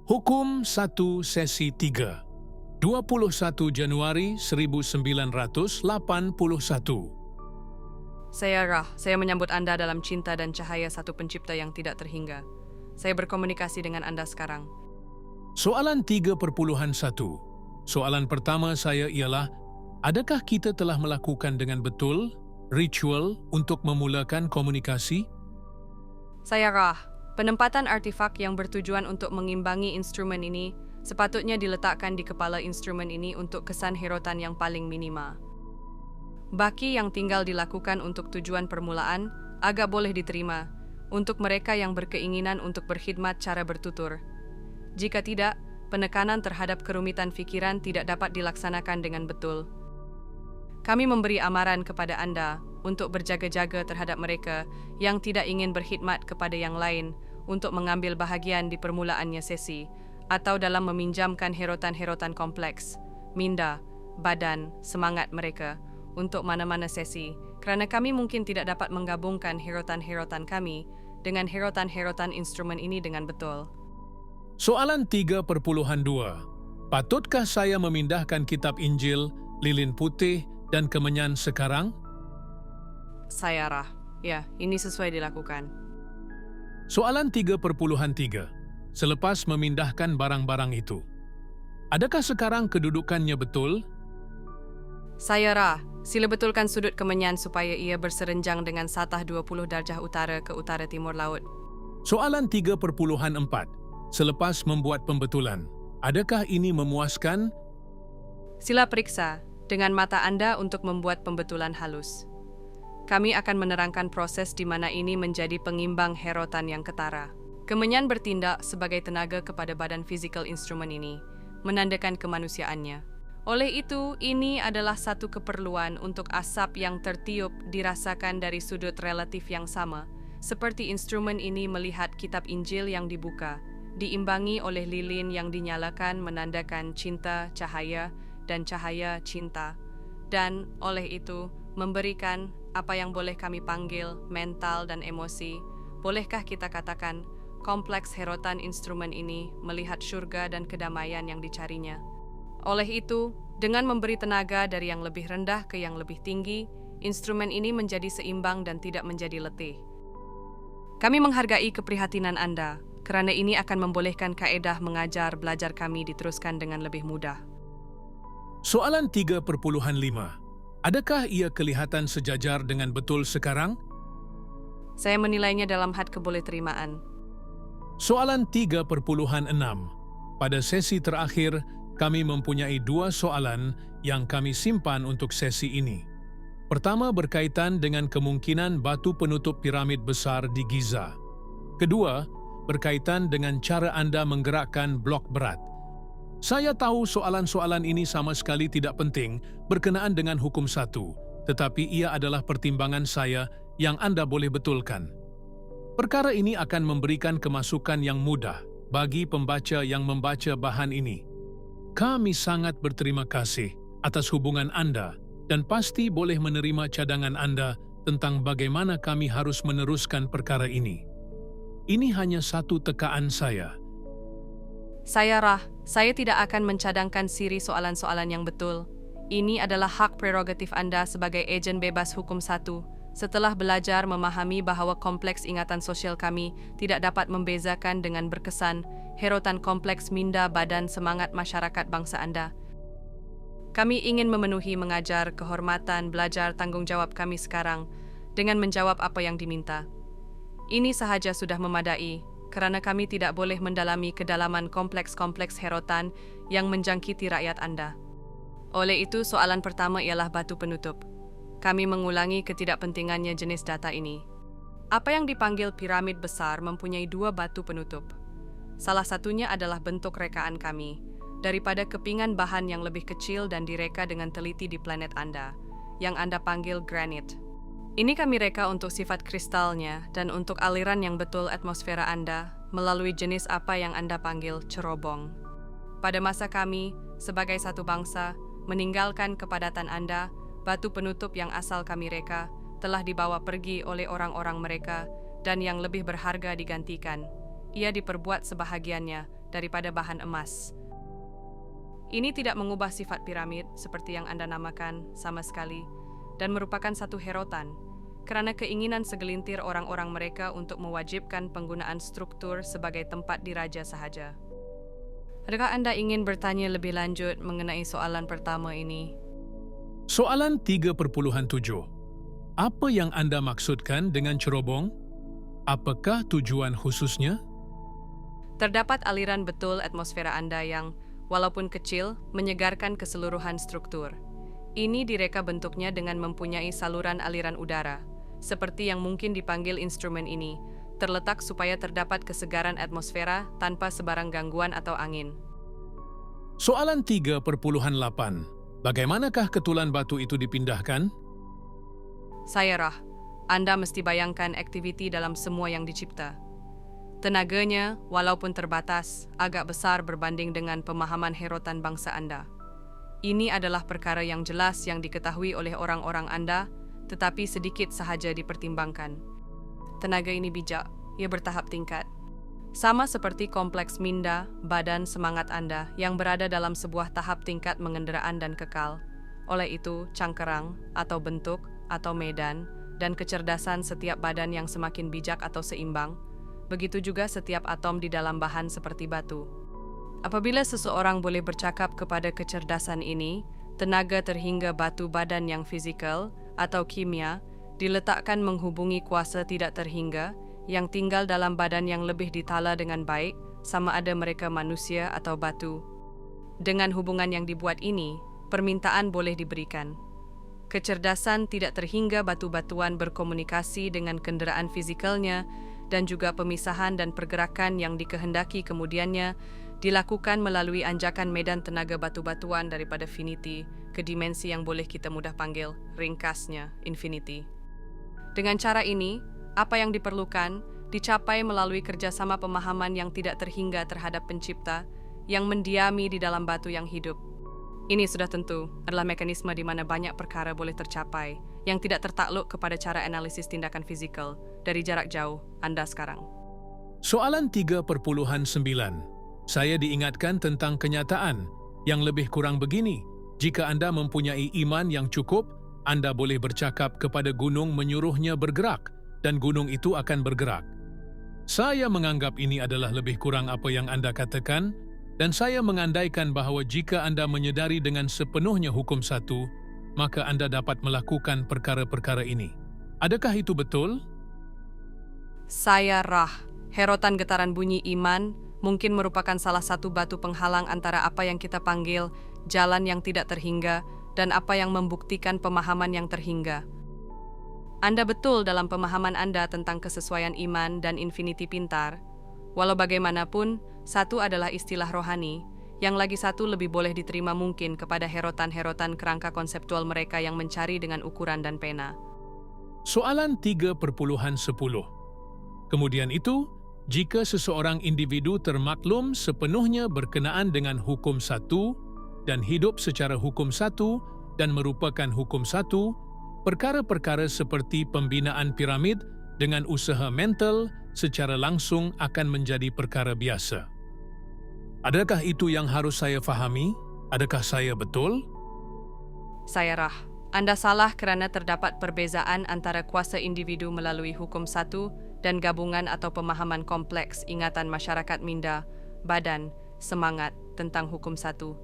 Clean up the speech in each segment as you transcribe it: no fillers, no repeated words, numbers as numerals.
Hukum 1 Sesi 3 21 Januari 1981. Saya Rah, saya menyambut Anda dalam cinta dan cahaya satu pencipta yang tidak terhingga. Saya berkomunikasi dengan Anda sekarang. Soalan 3.1. Soalan pertama saya ialah, adakah kita telah melakukan dengan betul ritual untuk memulakan komunikasi? Saya Rah, penempatan artefak yang bertujuan untuk mengimbangi instrumen ini sepatutnya diletakkan di kepala instrumen ini untuk kesan herotan yang paling minima. Baki yang tinggal dilakukan untuk tujuan permulaan agak boleh diterima untuk mereka yang berkeinginan untuk berkhidmat cara bertutur. Jika tidak, penekanan terhadap kerumitan fikiran tidak dapat dilaksanakan dengan betul. Kami memberi amaran kepada Anda untuk berjaga-jaga terhadap mereka yang tidak ingin berkhidmat kepada yang lain untuk mengambil bahagian di permulaannya sesi atau dalam meminjamkan herotan-herotan kompleks, minda, badan, semangat mereka untuk mana-mana sesi, kerana kami mungkin tidak dapat menggabungkan herotan-herotan kami dengan herotan-herotan instrumen ini dengan betul. Soalan 3.2. Patutkah saya memindahkan kitab Injil, lilin putih, dan kemenyan sekarang? Saya Rah, ya, ini sesuai dilakukan. Soalan 3.3. Selepas memindahkan barang-barang itu, adakah sekarang kedudukannya betul? Saya Rah, sila betulkan sudut kemenyan supaya ia berserenjang dengan satah 20 darjah utara ke utara timur laut. Soalan 3.4. Selepas membuat pembetulan, adakah ini memuaskan? Sila periksa dengan mata Anda untuk membuat pembetulan halus. Kami akan menerangkan proses di mana ini menjadi pengimbang herotan yang ketara. Kemenyan bertindak sebagai tenaga kepada badan fizikal instrumen ini, menandakan kemanusiaannya. Oleh itu, ini adalah satu keperluan untuk asap yang tertiup dirasakan dari sudut relatif yang sama, seperti instrumen ini melihat kitab Injil yang dibuka, diimbangi oleh lilin yang dinyalakan menandakan cinta, cahaya, dan cahaya cinta. Dan oleh itu, memberikan apa yang boleh kami panggil mental dan emosi. Bolehkah kita katakan, kompleks herotan instrumen ini melihat syurga dan kedamaian yang dicarinya. Oleh itu, dengan memberi tenaga dari yang lebih rendah ke yang lebih tinggi, instrumen ini menjadi seimbang dan tidak menjadi letih. Kami menghargai keprihatinan Anda, kerana ini akan membolehkan kaedah mengajar belajar kami diteruskan dengan lebih mudah. Soalan 3.5. Adakah ia kelihatan sejajar dengan betul sekarang? Saya menilainya dalam had kebolehterimaan. Soalan 3.6. Pada sesi terakhir, kami mempunyai 2 soalan yang kami simpan untuk sesi ini. Pertama berkaitan dengan kemungkinan batu penutup piramid besar di Giza. Kedua, berkaitan dengan cara Anda menggerakkan blok berat. Saya tahu soalan-soalan ini sama sekali tidak penting berkenaan dengan hukum 1, tetapi ia adalah pertimbangan saya yang Anda boleh betulkan. Perkara ini akan memberikan kemasukan yang mudah bagi pembaca yang membaca bahan ini. Kami sangat berterima kasih atas hubungan Anda dan pasti boleh menerima cadangan Anda tentang bagaimana kami harus meneruskan perkara ini. Ini hanya satu tekaan saya. Saya Rah, saya tidak akan mencadangkan siri soalan-soalan yang betul. Ini adalah hak prerogatif Anda sebagai ejen bebas hukum 1. Setelah belajar memahami bahawa kompleks ingatan sosial kami tidak dapat membezakan dengan berkesan herotan kompleks minda badan semangat masyarakat bangsa Anda. Kami ingin memenuhi mengajar kehormatan belajar tanggungjawab kami sekarang dengan menjawab apa yang diminta. Ini sahaja sudah memadai, kerana kami tidak boleh mendalami kedalaman kompleks-kompleks herotan yang menjangkiti rakyat Anda. Oleh itu, soalan pertama ialah batu penutup. Kami mengulangi ketidakpentingannya jenis data ini. Apa yang dipanggil piramid besar mempunyai 2 batu penutup. Salah satunya adalah bentuk rekaan kami, daripada kepingan bahan yang lebih kecil dan direka dengan teliti di planet Anda, yang Anda panggil granit. Ini kami reka untuk sifat kristalnya dan untuk aliran yang betul atmosfera Anda melalui jenis apa yang Anda panggil cerobong. Pada masa kami, sebagai satu bangsa, meninggalkan kepadatan Anda, batu penutup yang asal kami reka telah dibawa pergi oleh orang-orang mereka dan yang lebih berharga digantikan. Ia diperbuat sebahagiannya daripada bahan emas. Ini tidak mengubah sifat piramid seperti yang Anda namakan sama sekali dan merupakan satu herotan kerana keinginan segelintir orang-orang mereka untuk mewajibkan penggunaan struktur sebagai tempat diraja sahaja. Adakah Anda ingin bertanya lebih lanjut mengenai soalan pertama ini? Soalan 3.7. Apa yang Anda maksudkan dengan cerobong? Apakah tujuan khususnya? Terdapat aliran betul atmosfera Anda yang, walaupun kecil, menyegarkan keseluruhan struktur. Ini direka bentuknya dengan mempunyai saluran aliran udara, seperti yang mungkin dipanggil instrumen ini, terletak supaya terdapat kesegaran atmosfera tanpa sebarang gangguan atau angin. Soalan 3.8. Bagaimanakah ketulan batu itu dipindahkan? Saya Rah, Anda mesti bayangkan aktiviti dalam semua yang dicipta. Tenaganya, walaupun terbatas, agak besar berbanding dengan pemahaman herotan bangsa Anda. Ini adalah perkara yang jelas yang diketahui oleh orang-orang Anda, tetapi sedikit sahaja dipertimbangkan. Tenaga ini bijak, ia bertahap tingkat. Sama seperti kompleks minda, badan semangat Anda yang berada dalam sebuah tahap tingkat mengenderaan dan kekal. Oleh itu, cangkerang, atau bentuk, atau medan, dan kecerdasan setiap badan yang semakin bijak atau seimbang, begitu juga setiap atom di dalam bahan seperti batu. Apabila seseorang boleh bercakap kepada kecerdasan ini, tenaga terhingga batu badan yang fizikal atau kimia diletakkan menghubungi kuasa tidak terhingga yang tinggal dalam badan yang lebih ditala dengan baik, sama ada mereka manusia atau batu. Dengan hubungan yang dibuat ini, permintaan boleh diberikan. Kecerdasan tidak terhingga batu-batuan berkomunikasi dengan kenderaan fizikalnya dan juga pemisahan dan pergerakan yang dikehendaki kemudiannya dilakukan melalui anjakan medan tenaga batu-batuan daripada finity ke dimensi yang boleh kita mudah panggil ringkasnya infinity. Dengan cara ini, apa yang diperlukan dicapai melalui kerjasama pemahaman yang tidak terhingga terhadap pencipta yang mendiami di dalam batu yang hidup. Ini sudah tentu adalah mekanisme di mana banyak perkara boleh tercapai yang tidak tertakluk kepada cara analisis tindakan fizikal dari jarak jauh Anda sekarang. Soalan 3.9. Saya diingatkan tentang kenyataan yang lebih kurang begini. Jika Anda mempunyai iman yang cukup, Anda boleh bercakap kepada gunung menyuruhnya bergerak dan gunung itu akan bergerak. Saya menganggap ini adalah lebih kurang apa yang Anda katakan dan saya mengandaikan bahawa jika Anda menyedari dengan sepenuhnya hukum satu, maka Anda dapat melakukan perkara-perkara ini. Adakah itu betul? Saya Rah, herotan getaran bunyi iman mungkin merupakan salah satu batu penghalang antara apa yang kita panggil jalan yang tidak terhingga dan apa yang membuktikan pemahaman yang terhingga. Anda betul dalam pemahaman Anda tentang kesesuaian iman dan infinity pintar. Walau bagaimanapun, satu adalah istilah rohani, yang lagi satu lebih boleh diterima mungkin kepada herotan-herotan kerangka konseptual mereka yang mencari dengan ukuran dan pena. Soalan 3.10. Kemudian itu, jika seseorang individu termaklum sepenuhnya berkenaan dengan hukum satu dan hidup secara hukum satu dan merupakan hukum satu, perkara-perkara seperti pembinaan piramid dengan usaha mental secara langsung akan menjadi perkara biasa. Adakah itu yang harus saya fahami? Adakah saya betul? Saya Rah, Anda salah kerana terdapat perbezaan antara kuasa individu melalui hukum satu dan gabungan atau pemahaman kompleks ingatan masyarakat minda, badan, semangat tentang hukum satu.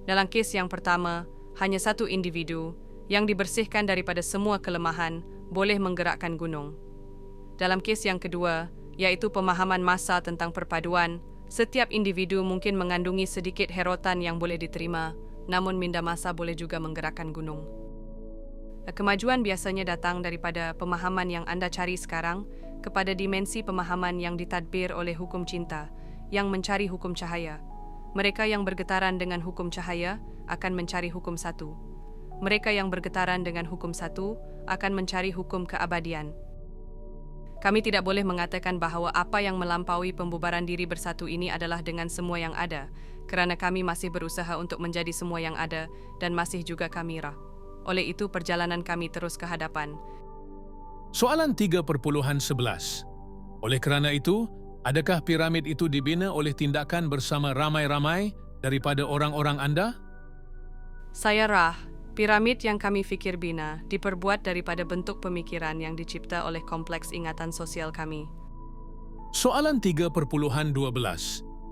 Dalam kes yang pertama, hanya satu individu yang dibersihkan daripada semua kelemahan boleh menggerakkan gunung. Dalam kes yang kedua, yaitu pemahaman massa tentang perpaduan, setiap individu mungkin mengandungi sedikit herotan yang boleh diterima, namun minda massa boleh juga menggerakkan gunung. Kemajuan biasanya datang daripada pemahaman yang Anda cari sekarang kepada dimensi pemahaman yang ditadbir oleh hukum cinta, yang mencari hukum cahaya. Mereka yang bergetaran dengan hukum cahaya akan mencari hukum satu. Mereka yang bergetaran dengan hukum satu akan mencari hukum keabadian. Kami tidak boleh mengatakan bahawa apa yang melampaui pembubaran diri bersatu ini adalah dengan semua yang ada, kerana kami masih berusaha untuk menjadi semua yang ada dan masih juga kami Rah. Oleh itu, perjalanan kami terus ke hadapan. Soalan 3.11. Oleh kerana itu, Adakah piramid itu dibina oleh tindakan bersama ramai-ramai daripada orang-orang anda? Saya Rah, piramid yang kami fikir bina diperbuat daripada bentuk pemikiran yang dicipta oleh kompleks ingatan sosial kami. Soalan 3.12.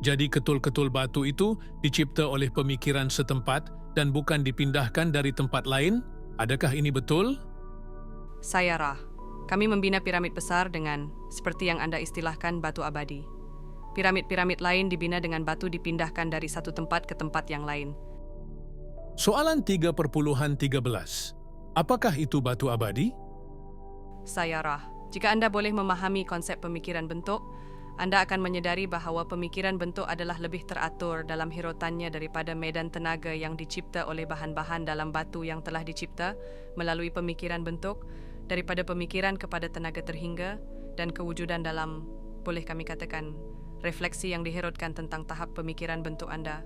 Jadi ketul-ketul batu itu dicipta oleh pemikiran setempat dan bukan dipindahkan dari tempat lain? Adakah ini betul? Saya Rah, kami membina piramid besar dengan, seperti yang Anda istilahkan, batu abadi. Piramid-piramid lain dibina dengan batu dipindahkan dari satu tempat ke tempat yang lain. Soalan 3.13. Apakah itu batu abadi? Saya Rah, jika Anda boleh memahami konsep pemikiran bentuk, Anda akan menyadari bahawa pemikiran bentuk adalah lebih teratur dalam hirutannya daripada medan tenaga yang dicipta oleh bahan-bahan dalam batu yang telah dicipta melalui pemikiran bentuk, daripada pemikiran kepada tenaga terhingga dan kewujudan dalam, boleh kami katakan, refleksi yang dihirutkan tentang tahap pemikiran bentuk Anda.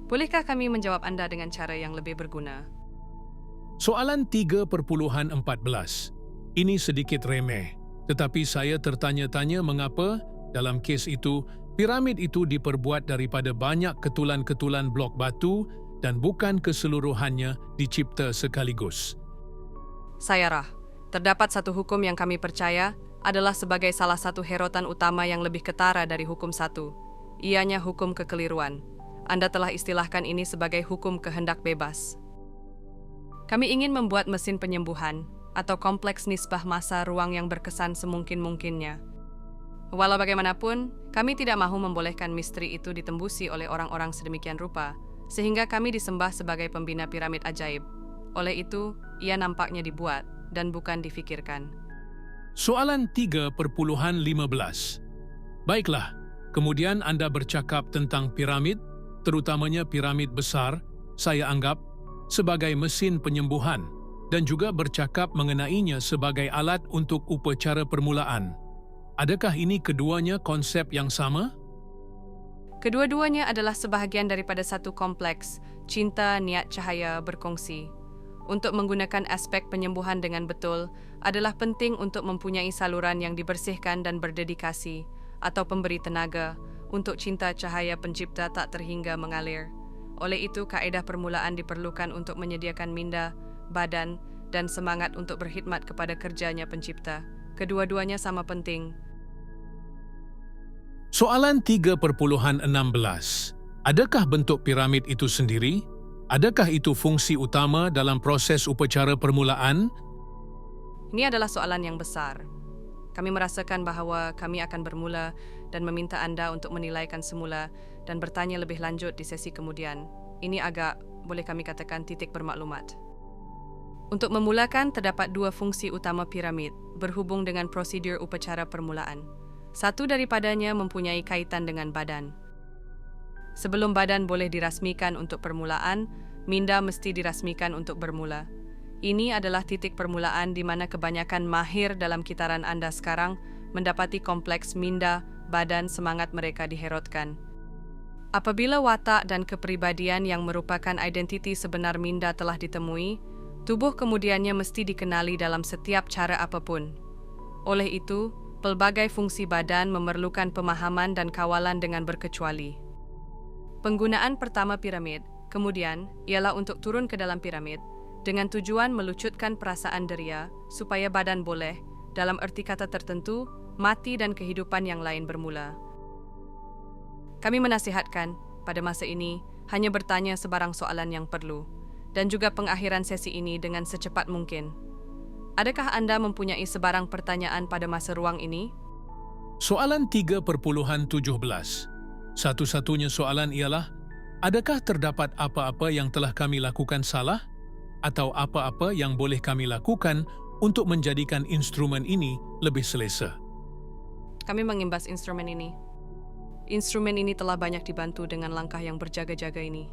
Bolehkah kami menjawab Anda dengan cara yang lebih berguna? Soalan 3.14. Ini sedikit remeh. Tetapi saya tertanya-tanya mengapa, dalam kes itu, piramid itu diperbuat daripada banyak ketulan-ketulan blok batu dan bukan keseluruhannya dicipta sekaligus. Saya Rah, terdapat satu hukum yang kami percaya adalah sebagai salah satu herotan utama yang lebih ketara dari hukum satu. Ianya hukum kekeliruan. Anda telah istilahkan ini sebagai hukum kehendak bebas. Kami ingin membuat mesin penyembuhan atau kompleks nisbah masa ruang yang berkesan semungkin-mungkinnya. Walau bagaimanapun, kami tidak mahu membolehkan misteri itu ditembusi oleh orang-orang sedemikian rupa, sehingga kami disembah sebagai pembina piramid ajaib. Oleh itu, ia nampaknya dibuat dan bukan difikirkan. Soalan 3.15. Baiklah, kemudian Anda bercakap tentang piramid, terutamanya piramid besar, saya anggap, sebagai mesin penyembuhan, dan juga bercakap mengenainya sebagai alat untuk upacara permulaan. Adakah ini keduanya konsep yang sama? Kedua-duanya adalah sebahagian daripada satu kompleks, cinta, niat, cahaya, berkongsi. Untuk menggunakan aspek penyembuhan dengan betul adalah penting untuk mempunyai saluran yang dibersihkan dan berdedikasi, atau pemberi tenaga, untuk cinta cahaya pencipta tak terhingga mengalir. Oleh itu, kaedah permulaan diperlukan untuk menyediakan minda, badan, dan semangat untuk berkhidmat kepada kerjanya pencipta. Kedua-duanya sama penting. Soalan 3.16. Adakah bentuk piramid itu sendiri? Adakah itu fungsi utama dalam proses upacara permulaan? Ini adalah soalan yang besar. Kami merasakan bahawa kami akan bermula dan meminta Anda untuk menilaikan semula dan bertanya lebih lanjut di sesi kemudian. Ini agak, boleh kami katakan, titik bermaklumat. Untuk memulakan, terdapat dua fungsi utama piramid berhubung dengan prosedur upacara permulaan. Satu daripadanya mempunyai kaitan dengan badan. Sebelum badan boleh dirasmikan untuk permulaan, minda mesti dirasmikan untuk bermula. Ini adalah titik permulaan di mana kebanyakan mahir dalam kitaran Anda sekarang mendapati kompleks minda, badan, semangat mereka diherotkan. Apabila watak dan kepribadian yang merupakan identiti sebenar minda telah ditemui, tubuh kemudiannya mesti dikenali dalam setiap cara apapun. Oleh itu, pelbagai fungsi badan memerlukan pemahaman dan kawalan dengan berkecuali. Penggunaan pertama piramid, kemudian, ialah untuk turun ke dalam piramid, dengan tujuan melucutkan perasaan deria, supaya badan boleh, dalam erti kata tertentu, mati dan kehidupan yang lain bermula. Kami menasihatkan, pada masa ini, hanya bertanya sebarang soalan yang perlu, dan juga pengakhiran sesi ini dengan secepat mungkin. Adakah Anda mempunyai sebarang pertanyaan pada masa ruang ini? Soalan 3.17. Satu-satunya soalan ialah, adakah terdapat apa-apa yang telah kami lakukan salah? Atau apa-apa yang boleh kami lakukan untuk menjadikan instrumen ini lebih selesa? Kami mengimbas instrumen ini. Instrumen ini telah banyak dibantu dengan langkah yang berjaga-jaga ini.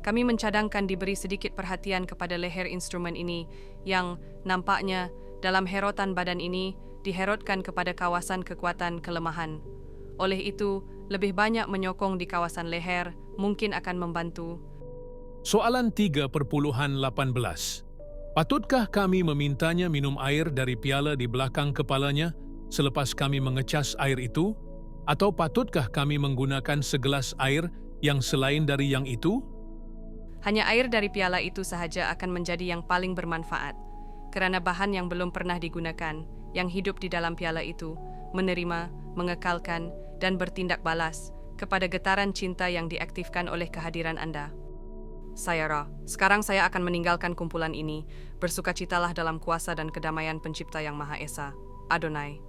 Kami mencadangkan diberi sedikit perhatian kepada leher instrumen ini yang nampaknya dalam herotan badan ini diherotkan kepada kawasan kekuatan kelemahan. Oleh itu, lebih banyak menyokong di kawasan leher mungkin akan membantu. Soalan 3.18. Patutkah kami memintanya minum air dari piala di belakang kepalanya selepas kami mengecas air itu? Atau patutkah kami menggunakan segelas air yang selain dari yang itu? Hanya air dari piala itu sahaja akan menjadi yang paling bermanfaat, karena bahan yang belum pernah digunakan, yang hidup di dalam piala itu, menerima, mengekalkan, dan bertindak balas kepada getaran cinta yang diaktifkan oleh kehadiran Anda. Saya Ra, sekarang saya akan meninggalkan kumpulan ini. Bersukacitalah dalam kuasa dan kedamaian Pencipta yang Maha Esa, Adonai.